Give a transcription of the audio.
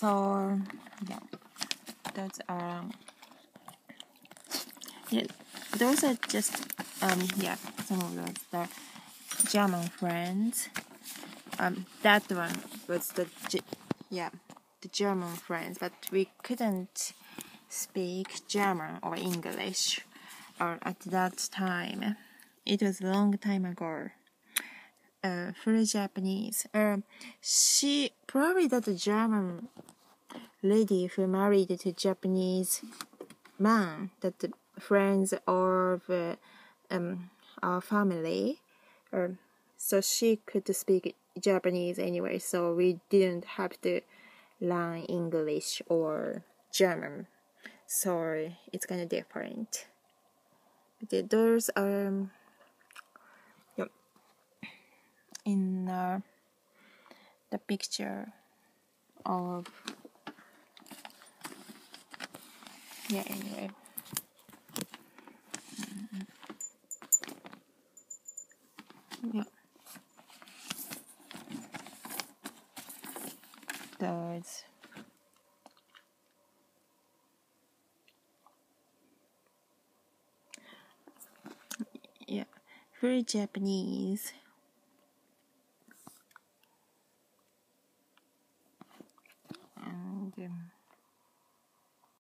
So yeah, those are those are just some of those the German friends. That one was the German friends, but we couldn't speak German or English at that time. It was a long time ago. Full Japanese. She probably that German lady who married to Japanese man, that the friends of our family. So she could speak Japanese anyway, so we didn't have to learn English or German. So it's kind of different. But those are in the picture of anyway. Those very Japanese. And